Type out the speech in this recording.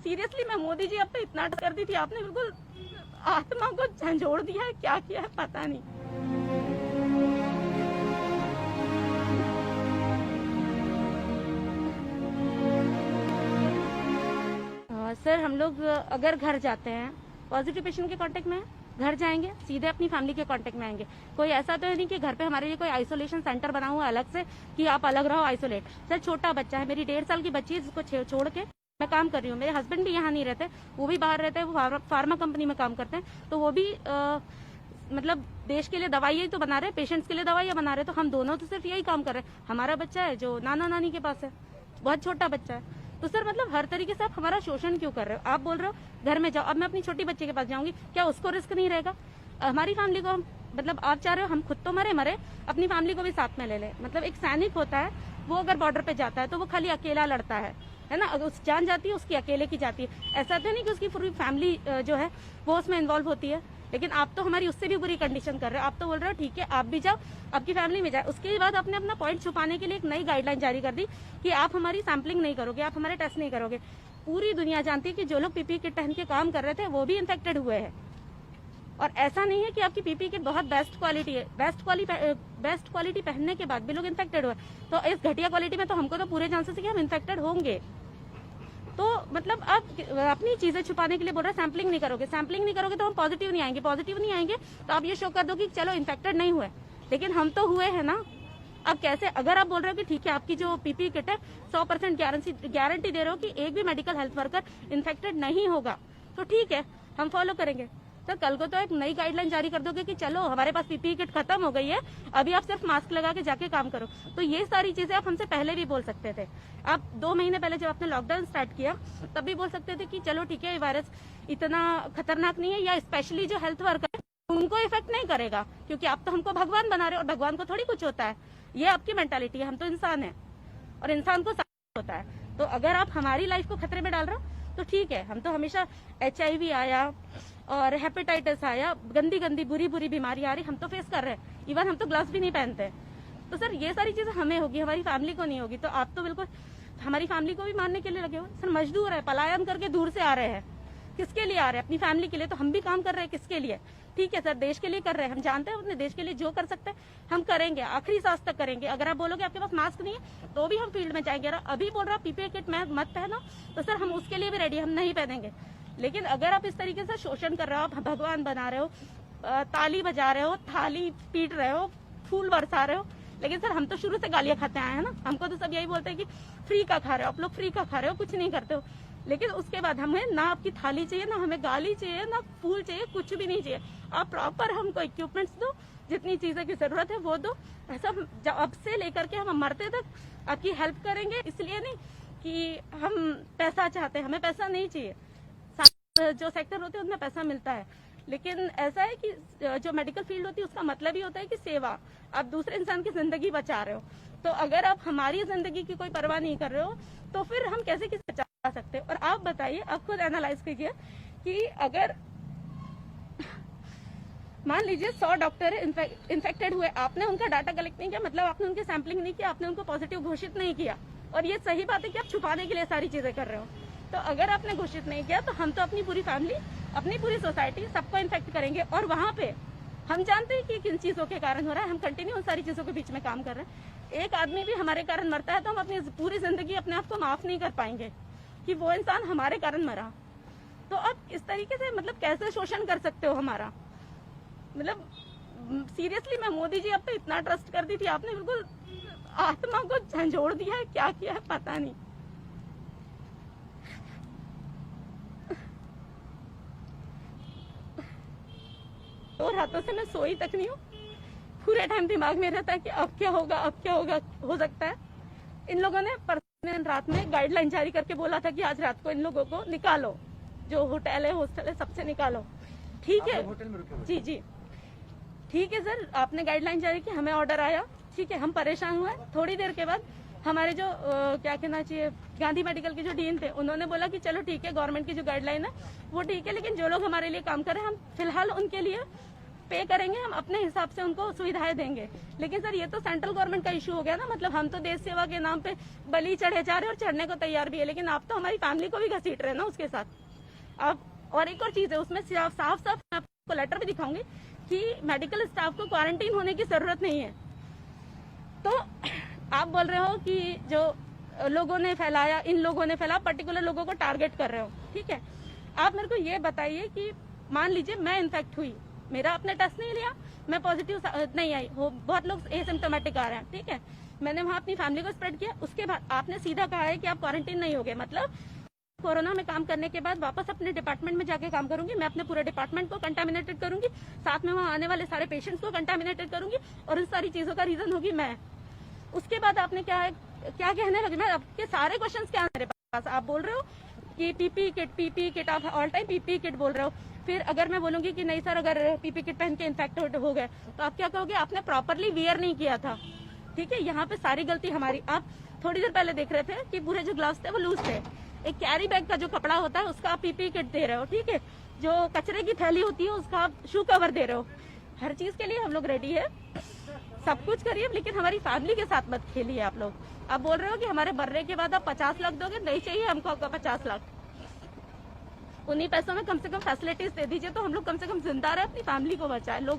Seriously मैं मोदी जी अब तो इतना कर दी थी, आपने बिल्कुल आत्मा को झंझोड़ दिया है, क्या किया है पता नहीं। सर हम लोग अगर घर जाते हैं पॉजिटिव पेशेंट के कांटेक्ट में घर जाएंगे, सीधे अपनी फैमिली के कांटेक्ट में आएंगे। कोई ऐसा तो है नहीं कि घर पे हमारे लिए कोई आइसोलेशन सेंटर बना हुआ अलग से कि आप अलग रहो आइसोलेट। सर छोटा बच्चा है, मेरी 1.5 साल की बच्ची है जिसको छोड़ के मैं काम कर रही हूँ। मेरे हस्बैंड भी यहाँ नहीं रहते, वो भी बाहर रहते हैं, वो फार्मा कंपनी में काम करते हैं, तो वो भी मतलब देश के लिए दवाइयाँ तो बना रहे, पेशेंट्स के लिए दवाइयाँ बना रहे, तो हम दोनों तो सिर्फ यही काम कर रहे हैं। हमारा बच्चा है जो नाना नानी के पास है, बहुत छोटा बच्चा है। तो सर मतलब हर तरीके से आप हमारा शोषण क्यों कर रहे हो? आप बोल रहे हो घर में जाओ, अब मैं अपनी छोटी बच्चे के पास जाऊंगी, क्या उसको रिस्क नहीं रहेगा? हमारी फैमिली को मतलब आप चाह रहे हो हम खुद तो मरे अपनी फैमिली को भी साथ में ले ले। मतलब एक सैनिक होता है, वो अगर बॉर्डर पे जाता है तो वो खाली अकेला लड़ता है ना, अगर उस जान जाती है उसकी अकेले की जाती है। ऐसा तो नहीं कि उसकी पूरी फैमिली जो है वो उसमें इन्वॉल्व होती है। लेकिन आप तो हमारी उससे भी बुरी कंडीशन कर रहे हो। आप तो बोल रहे हो ठीक है आप भी जाओ, आपकी फैमिली में जाए। उसके बाद आपने अपना पॉइंट छुपाने के लिए एक नई गाइडलाइन जारी कर दी कि आप हमारी सैम्पलिंग नहीं करोगे, आप हमारे टेस्ट नहीं करोगे। पूरी दुनिया जानती है कि जो लोग पीपी किट पहन के काम कर रहे थे वो भी इन्फेक्टेड हुए हैं। और ऐसा नहीं है कि आपकी पीपी किट बहुत बेस्ट क्वालिटी है, बेस्ट क्वालिटी पहनने के बाद भी लोग इन्फेक्टेड हुए। तो इस घटिया क्वालिटी में तो हमको तो पूरे चांसेस है कि हम इन्फेक्टेड होंगे। तो मतलब आप अपनी चीजें छुपाने के लिए बोल रहे हैं सैम्पलिंग नहीं करोगे, सैम्पलिंग नहीं करोगे तो हम पॉजिटिव नहीं आएंगे, पॉजिटिव नहीं आएंगे तो आप ये शो कर दो कि चलो इन्फेक्टेड नहीं हुए, लेकिन हम तो हुए हैं ना। अब कैसे? अगर आप बोल रहे हो कि ठीक है आपकी जो पीपी किट है 100% गारंटी दे रहे हो कि एक भी मेडिकल हेल्थ वर्कर इन्फेक्टेड नहीं होगा, तो ठीक है हम फॉलो करेंगे। तो कल को तो एक नई गाइडलाइन जारी कर दोगे कि चलो हमारे पास पीपी किट खत्म हो गई है, अभी आप सिर्फ मास्क लगा के जाके काम करो। तो ये सारी चीजें आप हमसे पहले भी बोल सकते थे। आप 2 महीने पहले जब आपने लॉकडाउन स्टार्ट किया तब भी बोल सकते थे कि चलो ठीक है ये वायरस इतना खतरनाक नहीं है, या स्पेशली जो हेल्थ वर्कर है उनको इफेक्ट नहीं करेगा, क्योंकि आप तो हमको भगवान बना रहे हो और भगवान को थोड़ी कुछ होता है। ये आपकी मेंटालिटी है, हम तो इंसान है और इंसान को होता है। तो अगर आप हमारी लाइफ को खतरे में डाल रहे हो तो ठीक है, हम तो हमेशा HIV आया और हेपेटाइटिस आया, गंदी गंदी बुरी बुरी बीमारी आ रही, हम तो फेस कर रहे हैं। इवन हम तो ग्लव्स भी नहीं पहनते। तो सर ये सारी चीजें हमें होगी, हमारी फैमिली को नहीं होगी। तो आप तो बिल्कुल हमारी फैमिली को भी मारने के लिए लगे हो। सर मजदूर है, पलायन करके दूर से आ रहे हैं, किसके लिए आ रहे हैं? अपनी फैमिली के लिए। तो हम भी काम कर रहे हैं किसके लिए? ठीक है सर देश के लिए कर रहे हैं, हम जानते हैं अपने देश के लिए जो कर सकते हैं हम करेंगे, आखिरी सांस तक करेंगे। अगर आप बोलोगे आपके पास मास्क नहीं है तो भी हम फील्ड में जाएंगे। अभी बोल रहा पीपीई किट मत पहनो, तो सर हम उसके लिए भी रेडी, हम नहीं पहनेंगे। लेकिन अगर आप इस तरीके से शोषण कर रहे हो, आप भगवान बना रहे हो, ताली बजा रहे हो, थाली पीट रहे हो, फूल बरसा रहे हो, लेकिन सर हम तो शुरू से गालियां खाते आए हैं ना। हमको तो सब यही बोलते हैं कि फ्री का खा रहे हो आप लोग, फ्री का खा रहे हो, कुछ नहीं करते हो। लेकिन उसके बाद हमें ना आपकी थाली चाहिए, ना हमें गाली चाहिए, ना फूल चाहिए, कुछ भी नहीं चाहिए। आप प्रॉपर हमको इक्विपमेंट्स दो, जितनी चीजें की जरूरत है वो दो। ऐसा अब से लेकर के हम मरते तक आपकी हेल्प करेंगे। इसलिए नहीं कि हम पैसा चाहते हैं, हमें पैसा नहीं चाहिए। जो सेक्टर होते हैं उनमें पैसा मिलता है, लेकिन ऐसा है कि जो मेडिकल फील्ड होती है उसका मतलब ही होता है कि सेवा। आप दूसरे इंसान की जिंदगी बचा रहे हो, तो अगर आप हमारी जिंदगी की कोई परवाह नहीं कर रहे हो तो फिर हम कैसे किसी बचा सकते हैं? और आप बताइए, आप खुद एनालाइज कीजिए कि अगर मान लीजिए 100 डॉक्टर इन्फेक्टेड हुए, आपने उनका डाटा कलेक्ट नहीं किया, मतलब आपने उनकी सैम्पलिंग नहीं किया, आपने उनको पॉजिटिव घोषित नहीं किया। और ये सही बात है कि आप छुपाने के लिए सारी चीजें कर रहे हो। तो अगर आपने घोषित नहीं किया तो हम तो अपनी पूरी फैमिली, अपनी पूरी सोसाइटी सबको इन्फेक्ट करेंगे। और वहां पे हम जानते हैं कि किन चीजों के कारण हो रहा है, हम कंटिन्यू उन सारी चीजों के बीच में काम कर रहे हैं। एक आदमी भी हमारे कारण मरता है तो हम अपनी पूरी जिंदगी अपने आप को माफ नहीं कर पाएंगे कि वो इंसान हमारे कारण मरा। तो आप इस तरीके से मतलब कैसे शोषण कर सकते हो हमारा? मतलब सीरियसली मैं मोदी जी अब तो इतना ट्रस्ट कर दी थी, आपने बिल्कुल आत्मा को झंझोड़ दिया है, क्या किया है पता नहीं। और रातों से मैं सोई तक नहीं हूँ, पूरे टाइम दिमाग में रहता है कि अब क्या होगा, अब क्या होगा। हो सकता है इन लोगों ने परसों रात में गाइडलाइन जारी करके बोला था कि आज रात को इन लोगों को निकालो, जो होटल है हॉस्टल है सबसे निकालो। ठीक है जी जी ठीक है सर, आपने गाइडलाइन जारी की, हमें ऑर्डर आया, ठीक है हम परेशान हुए। थोड़ी देर के बाद हमारे जो क्या कहना चाहिए गांधी मेडिकल के जो डीन थे उन्होंने बोला कि चलो ठीक है गवर्नमेंट की जो गाइडलाइन है वो ठीक है, लेकिन जो लोग हमारे लिए काम कर रहे हैं हम फिलहाल उनके लिए पे करेंगे, हम अपने हिसाब से उनको सुविधाएं देंगे। लेकिन सर ये तो सेंट्रल गवर्नमेंट का इशू हो गया ना, मतलब हम तो देश सेवा के नाम पे बलि चढ़े जा रहे हैं और चढ़ने को तैयार भी है, लेकिन आप तो हमारी फैमिली को भी घसीट रहे हैं ना उसके साथ आप। और एक और चीज है उसमें साफ साफ मैं आपको लेटर भी दिखाऊंगी कि मेडिकल स्टाफ को क्वारंटीन होने की जरूरत नहीं है। तो आप बोल रहे हो कि जो लोगों ने फैलाया, इन लोगों ने फैलाया, पर्टिकुलर लोगों को टारगेट कर रहे हो, ठीक है। आप मेरे को ये बताइए कि मान लीजिए मैं इन्फेक्ट हुई, मेरा आपने टेस्ट नहीं लिया, मैं पॉजिटिव नहीं आई हो, बहुत लोग एसिम्टोमेटिक आ रहे हैं, ठीक है, मैंने वहां अपनी फैमिली को स्प्रेड किया, उसके बाद आपने सीधा कहा है कि आप क्वारंटीन नहीं हो गए। मतलब कोरोना में काम करने के बाद वापस अपने डिपार्टमेंट में जाके काम करूंगी, मैं अपने पूरे डिपार्टमेंट को कंटामिनेटेड करूंगी, साथ में वहां आने वाले सारे पेशेंट्स को कंटामिनेटेड करूंगी, और उन सारी चीजों का रीजन होगी मैं। उसके बाद आपने क्या कहने लगे, मैं आपके सारे क्वेश्चन क्या मेरे पास, आप बोल रहे हो कि पीपी किट आप ऑल टाइम पीपी किट बोल रहे हो। फिर अगर मैं बोलूंगी कि नहीं सर अगर पीपी किट पहन के इन्फेक्ट हो गए, तो आप क्या कहोगे, आपने प्रॉपरली वियर नहीं किया था, ठीक है। यहाँ पे सारी गलती हमारी। आप थोड़ी देर पहले देख रहे थे कि पूरे जो ग्लव्स थे वो लूज थे, एक कैरी बैग का जो कपड़ा होता है उसका आप पीपी किट दे रहे हो, ठीक है, जो कचरे की थैली होती है उसका आप शू कवर दे रहे हो। हर चीज के लिए हम लोग रेडी है, सब कुछ करिए, लेकिन हमारी फैमिली के साथ मत खेलिए आप लोग। आप बोल रहे हो कि हमारे मरने के बाद आप 50 लाख दोगे, नहीं चाहिए हमको आपका 50 लाख, उन्हीं पैसों में कम से कम फैसिलिटीज दे दीजिए, तो हम लोग कम से कम जिंदा रहे, अपनी फैमिली को बचाए। लोगों